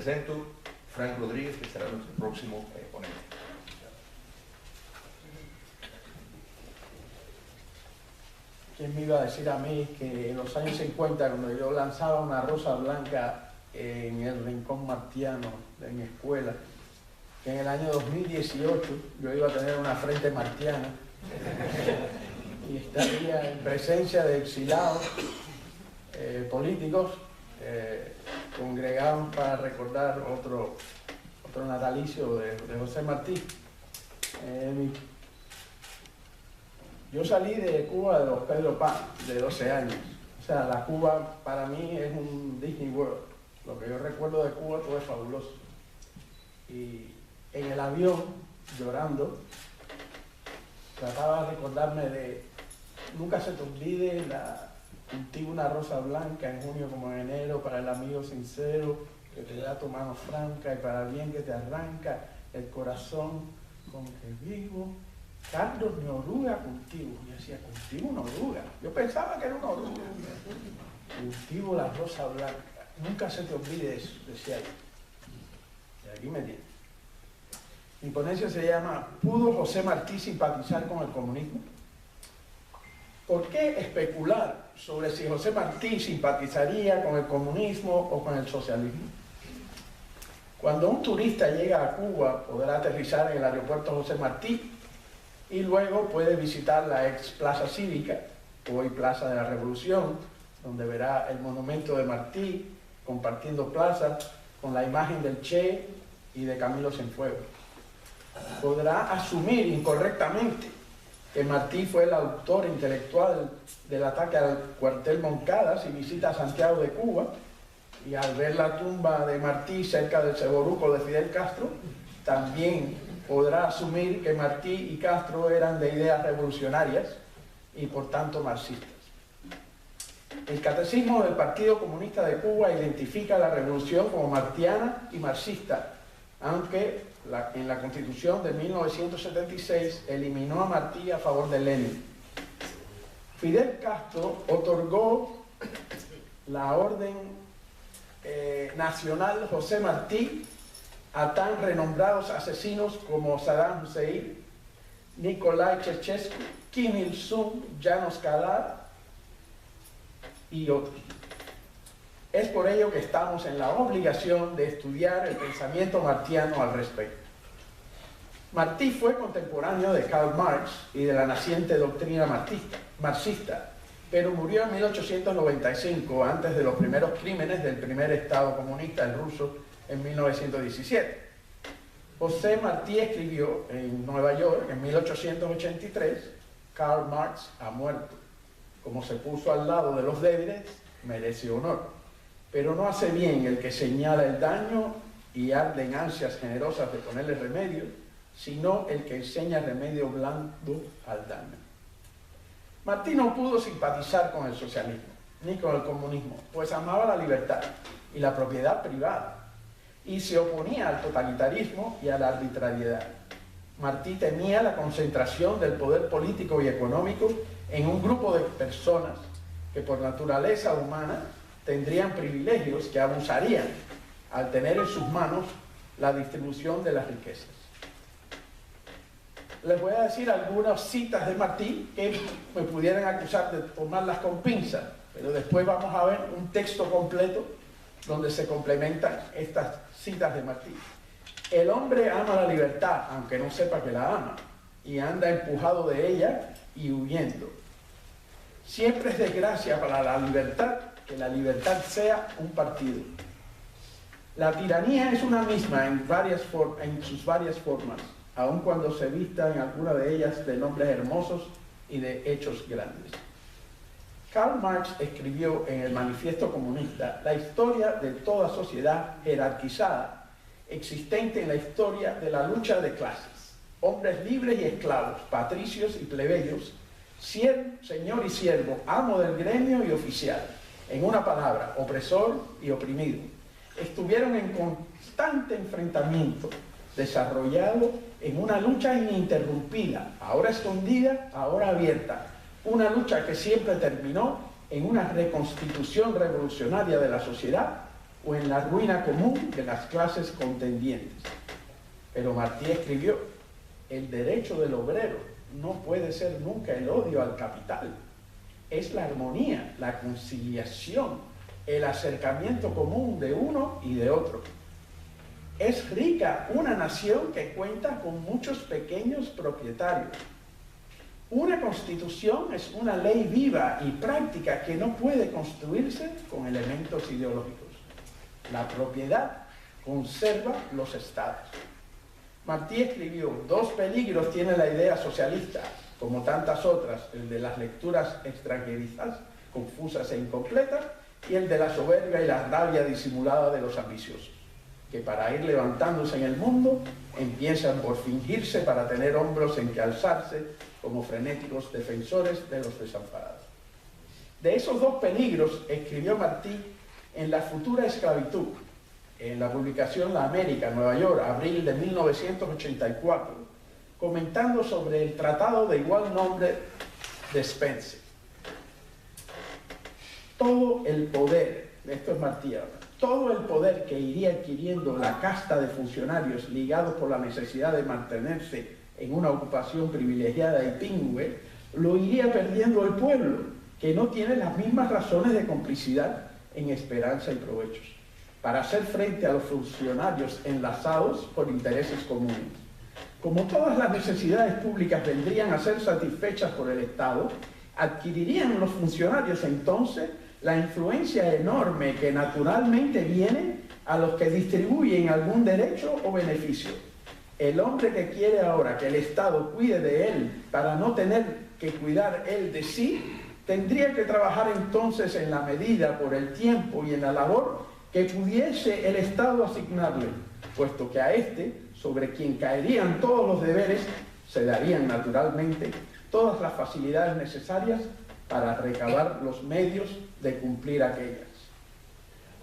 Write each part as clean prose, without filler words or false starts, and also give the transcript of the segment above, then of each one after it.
presento Frank Rodríguez, que será nuestro próximo ponente. ¿Quién me iba a decir a mí que en los años 50, cuando yo lanzaba una rosa blanca en el rincón martiano de mi escuela, que en el año 2018 yo iba a tener una frente martiana y estaría en presencia de exilados políticos congregados para recordar otro natalicio de José Martí? Yo salí de Cuba de los Pedro Paz, de 12 años. O sea, la Cuba para mí es un Disney World. Lo que yo recuerdo de Cuba todo es fabuloso. Y en el avión, llorando, trataba de recordarme de... Nunca se te olvide cultiva una rosa blanca en junio como en enero para el amigo sincero que te da tu mano franca y para el bien que te arranca el corazón con que vivo. Carlos de oruga cultivo. Yo decía, cultivo una oruga. Yo pensaba que era una oruga. Cultivo la rosa blanca. Nunca se te olvide eso, decía yo. Y aquí me tiene. Mi ponencia se llama ¿Pudo José Martí simpatizar con el comunismo? ¿Por qué especular sobre si José Martí simpatizaría con el comunismo o con el socialismo? Cuando un turista llega a Cuba, podrá aterrizar en el aeropuerto José Martí y luego puede visitar la ex Plaza Cívica, hoy Plaza de la Revolución, donde verá el monumento de Martí compartiendo plaza con la imagen del Che y de Camilo Cienfuegos. Podrá asumir incorrectamente que Martí fue el autor intelectual del ataque al cuartel Moncada si visita Santiago de Cuba, y al ver la tumba de Martí cerca del Seboruco de Fidel Castro, también podrá asumir que Martí y Castro eran de ideas revolucionarias y por tanto marxistas. El Catecismo del Partido Comunista de Cuba identifica la revolución como martiana y marxista, aunque en la Constitución de 1976 eliminó a Martí a favor de Lenin. Fidel Castro otorgó la Orden Nacional José Martí a tan renombrados asesinos como Saddam Hussein, Nikolai Ceausescu, Kim Il-sung, Janos Kadar y otros. Es por ello que estamos en la obligación de estudiar el pensamiento martiano al respecto. Martí fue contemporáneo de Karl Marx y de la naciente doctrina marxista, pero murió en 1895, antes de los primeros crímenes del primer Estado comunista, el ruso, en 1917. José Martí escribió en Nueva York, en 1883, Karl Marx ha muerto. Como se puso al lado de los débiles, merece honor. Pero no hace bien el que señala el daño y arde en ansias generosas de ponerle remedio, sino el que enseña remedio blando al daño. Martí no pudo simpatizar con el socialismo, ni con el comunismo, pues amaba la libertad y la propiedad privada, y se oponía al totalitarismo y a la arbitrariedad. Martí temía la concentración del poder político y económico en un grupo de personas que por naturaleza humana tendrían privilegios que abusarían al tener en sus manos la distribución de las riquezas. Les voy a decir algunas citas de Martí que me pudieran acusar de tomarlas con pinzas, pero después vamos a ver un texto completo donde se complementan estas citas de Martí. El hombre ama la libertad, aunque no sepa que la ama, y anda empujado de ella y huyendo. Siempre es desgracia para la libertad que la libertad sea un partido. La tiranía es una misma en sus varias formas, aun cuando se vista en alguna de ellas de nombres hermosos y de hechos grandes. Karl Marx escribió en el Manifiesto Comunista la historia de toda sociedad jerarquizada, existente en la historia de la lucha de clases, hombres libres y esclavos, patricios y plebeyos, señor y siervo, amo del gremio y oficial, en una palabra, opresor y oprimido, estuvieron en constante enfrentamiento, desarrollado en una lucha ininterrumpida, ahora escondida, ahora abierta, una lucha que siempre terminó en una reconstitución revolucionaria de la sociedad o en la ruina común de las clases contendientes. Pero Martí escribió: el derecho del obrero no puede ser nunca el odio al capital. Es la armonía, la conciliación, el acercamiento común de uno y de otro. Es rica una nación que cuenta con muchos pequeños propietarios. Una constitución es una ley viva y práctica que no puede construirse con elementos ideológicos. La propiedad conserva los estados. Martí escribió: dos peligros tiene la idea socialista, como tantas otras, el de las lecturas extranjerizas, confusas e incompletas, y el de la soberbia y la rabia disimulada de los ambiciosos, que para ir levantándose en el mundo empiezan por fingirse para tener hombros en que alzarse como frenéticos defensores de los desamparados. De esos dos peligros escribió Martí en La futura esclavitud, en la publicación La América, Nueva York, abril de 1984, comentando sobre el tratado de igual nombre de Spencer. Todo el poder, esto es Martí ahora, todo el poder que iría adquiriendo la casta de funcionarios ligados por la necesidad de mantenerse en una ocupación privilegiada y pingüe, lo iría perdiendo el pueblo, que no tiene las mismas razones de complicidad en esperanza y provechos, para hacer frente a los funcionarios enlazados por intereses comunes. Como todas las necesidades públicas vendrían a ser satisfechas por el Estado, adquirirían los funcionarios entonces la influencia enorme que naturalmente viene a los que distribuyen algún derecho o beneficio. El hombre que quiere ahora que el Estado cuide de él para no tener que cuidar él de sí, tendría que trabajar entonces en la medida, por el tiempo y en la labor que pudiese el Estado asignarle, puesto que a éste, sobre quien caerían todos los deberes, se darían naturalmente todas las facilidades necesarias para recabar los medios de cumplir aquellas.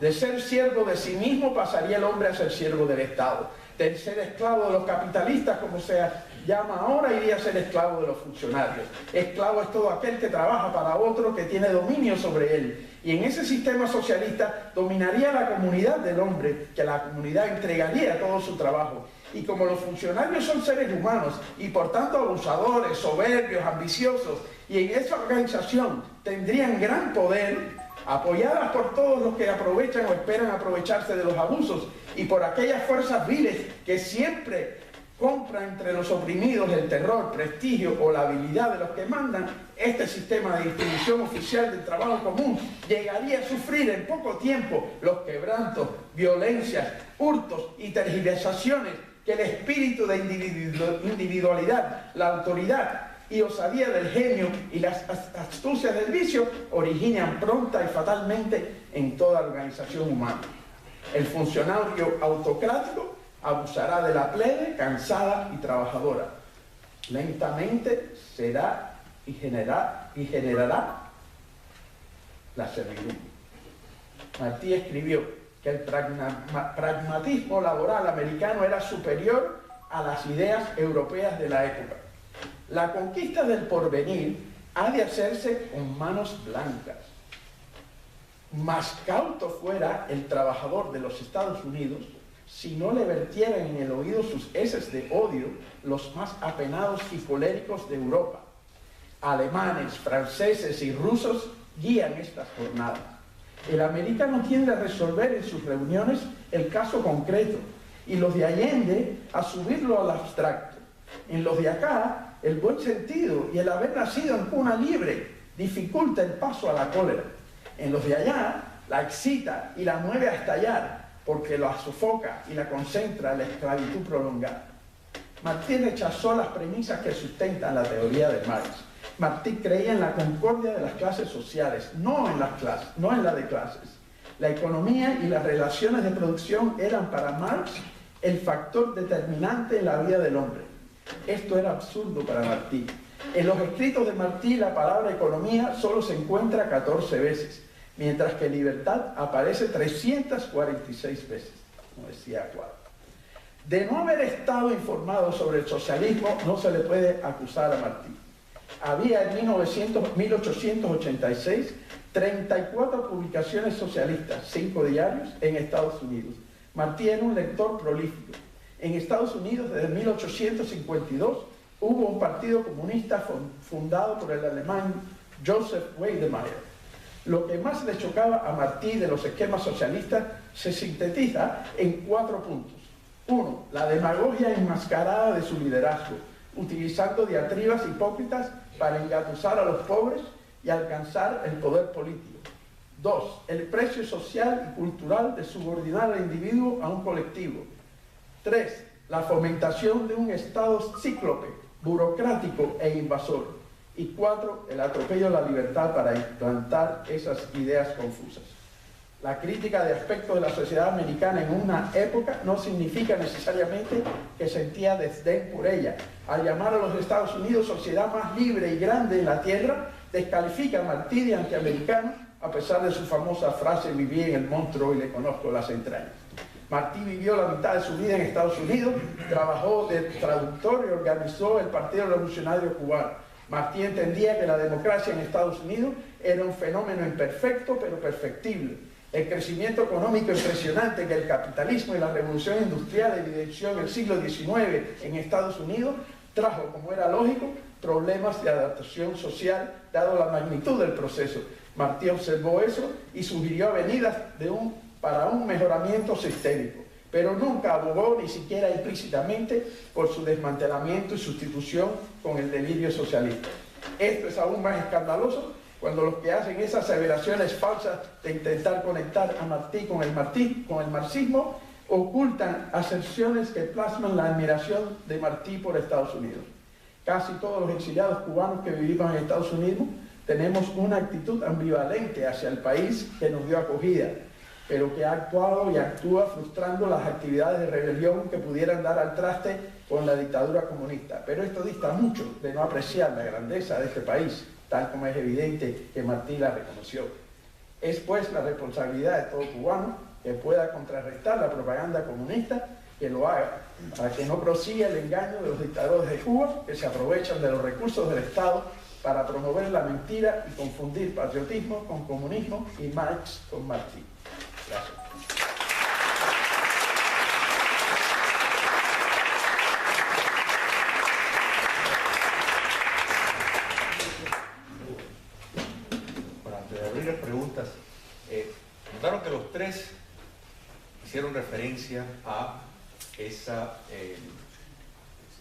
De ser siervo de sí mismo pasaría el hombre a ser siervo del Estado. De ser esclavo de los capitalistas, como se llama ahora, iría a ser esclavo de los funcionarios. Esclavo es todo aquel que trabaja para otro, que tiene dominio sobre él. Y en ese sistema socialista dominaría la comunidad del hombre, que la comunidad entregaría todo su trabajo. Y como los funcionarios son seres humanos y por tanto abusadores, soberbios, ambiciosos, y en esa organización tendrían gran poder, apoyadas por todos los que aprovechan o esperan aprovecharse de los abusos y por aquellas fuerzas viles que siempre compran entre los oprimidos el terror, prestigio o la habilidad de los que mandan, este sistema de distribución oficial del trabajo común llegaría a sufrir en poco tiempo los quebrantos, violencias, hurtos y tergiversaciones que el espíritu de individualidad, la autoridad y osadía del genio y las astucias del vicio originan pronta y fatalmente en toda organización humana. El funcionario autocrático abusará de la plebe cansada y trabajadora. Lentamente será y generará la servidumbre. Martí escribió que el pragmatismo laboral americano era superior a las ideas europeas de la época. La conquista del porvenir ha de hacerse con manos blancas. Más cauto fuera el trabajador de los Estados Unidos si no le vertieran en el oído sus heces de odio los más apenados y coléricos de Europa. Alemanes, franceses y rusos guían estas jornadas. El americano tiende a resolver en sus reuniones el caso concreto y los de Allende a subirlo al abstracto. En los de acá, el buen sentido y el haber nacido en cuna libre dificulta el paso a la cólera. En los de allá, la excita y la mueve a estallar porque la sofoca y la concentra en la esclavitud prolongada. Martí rechazó las premisas que sustentan la teoría de Marx. Martí creía en la concordia de las clases sociales, no en la de clases. La economía y las relaciones de producción eran para Marx el factor determinante en la vida del hombre. Esto era absurdo para Martí. En los escritos de Martí la palabra economía solo se encuentra 14 veces, mientras que libertad aparece 346 veces, como decía Cuadro. De no haber estado informado sobre el socialismo no se le puede acusar a Martí. Había en 1886 34 publicaciones socialistas, 5 diarios en Estados Unidos. Martí era un lector prolífico. En Estados Unidos, desde 1852, hubo un partido comunista fundado por el alemán Joseph Weidemeyer. Lo que más le chocaba a Martí de los esquemas socialistas se sintetiza en 4 puntos. 1. La demagogia enmascarada de su liderazgo, utilizando diatribas hipócritas para engatusar a los pobres y alcanzar el poder político. 2. El precio social y cultural de subordinar al individuo a un colectivo. 3. La fomentación de un Estado cíclope, burocrático e invasor. Y 4. El atropello a la libertad para implantar esas ideas confusas. La crítica de aspectos de la sociedad americana en una época no significa necesariamente que sentía desdén por ella. Al llamar a los Estados Unidos sociedad más libre y grande en la tierra, descalifica a Martí de antiamericano, a pesar de su famosa frase «viví en el monstruo y le conozco las entrañas». Martí vivió la mitad de su vida en Estados Unidos, trabajó de traductor y organizó el Partido Revolucionario Cubano. Martí entendía que la democracia en Estados Unidos era un fenómeno imperfecto pero perfectible. El crecimiento económico impresionante que el capitalismo y la revolución industrial evidenció en el siglo XIX en Estados Unidos trajo, como era lógico, problemas de adaptación social, dado la magnitud del proceso. Martí observó eso y sugirió avenidas para un mejoramiento sistémico, pero nunca abogó, ni siquiera implícitamente, por su desmantelamiento y sustitución con el delirio socialista. Esto es aún más escandaloso cuando los que hacen esas aseveraciones falsas de intentar conectar a Martí con el marxismo ocultan aserciones que plasman la admiración de Martí por Estados Unidos. Casi todos los exiliados cubanos que vivimos en Estados Unidos tenemos una actitud ambivalente hacia el país que nos dio acogida, pero que ha actuado y actúa frustrando las actividades de rebelión que pudieran dar al traste con la dictadura comunista. Pero esto dista mucho de no apreciar la grandeza de este país, tal como es evidente que Martí la reconoció. Es pues la responsabilidad de todo cubano que pueda contrarrestar la propaganda comunista, que lo haga, para que no prosiga el engaño de los dictadores de Cuba, que se aprovechan de los recursos del Estado para promover la mentira y confundir patriotismo con comunismo y Marx con Martí. Gracias. Bueno, antes de abrir las preguntas, notaron que los tres hicieron referencia a esas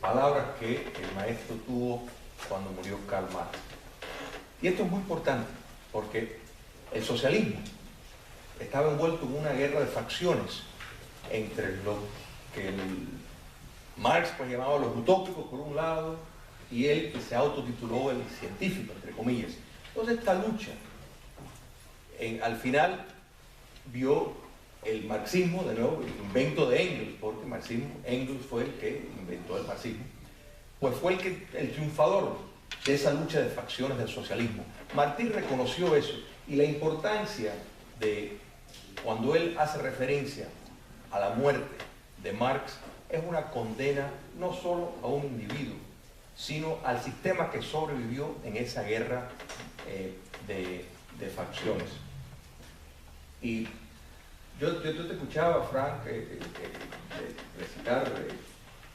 palabras que el maestro tuvo cuando murió Karl Marx. Y esto es muy importante porque el socialismo estaba envuelto en una guerra de facciones entre lo que Marx pues llamaba los utópicos por un lado y él que se autotituló el científico, entre comillas. Entonces esta lucha al final vio el marxismo, de nuevo, el invento de Engels, porque Engels fue el que inventó el marxismo, pues fue el triunfador de esa lucha de facciones del socialismo. Martí reconoció eso y la importancia de cuando él hace referencia a la muerte de Marx es una condena no solo a un individuo, sino al sistema que sobrevivió en esa guerra de facciones. Y yo te escuchaba, Frank, recitar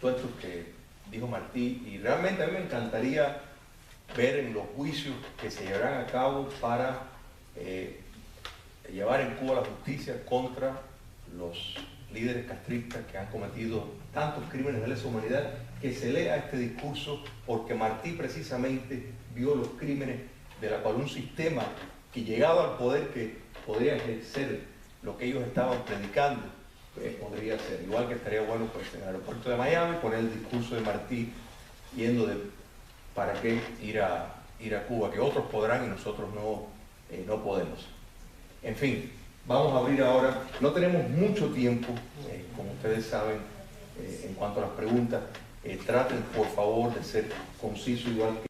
todo esto que dijo Martí, y realmente a mí me encantaría ver en los juicios que se llevarán a cabo para llevar en Cuba la justicia contra los líderes castristas que han cometido tantos crímenes de lesa humanidad, que se lea este discurso, porque Martí precisamente vio los crímenes de la cual un sistema que llegado al poder que podría ejercer lo que ellos estaban predicando, podría ser. Igual que estaría bueno pues en el aeropuerto de Miami poner el discurso de Martí yendo de para qué ir a Cuba, que otros podrán y nosotros no podemos. En fin, vamos a abrir ahora, no tenemos mucho tiempo, como ustedes saben, en cuanto a las preguntas, traten por favor de ser concisos igual que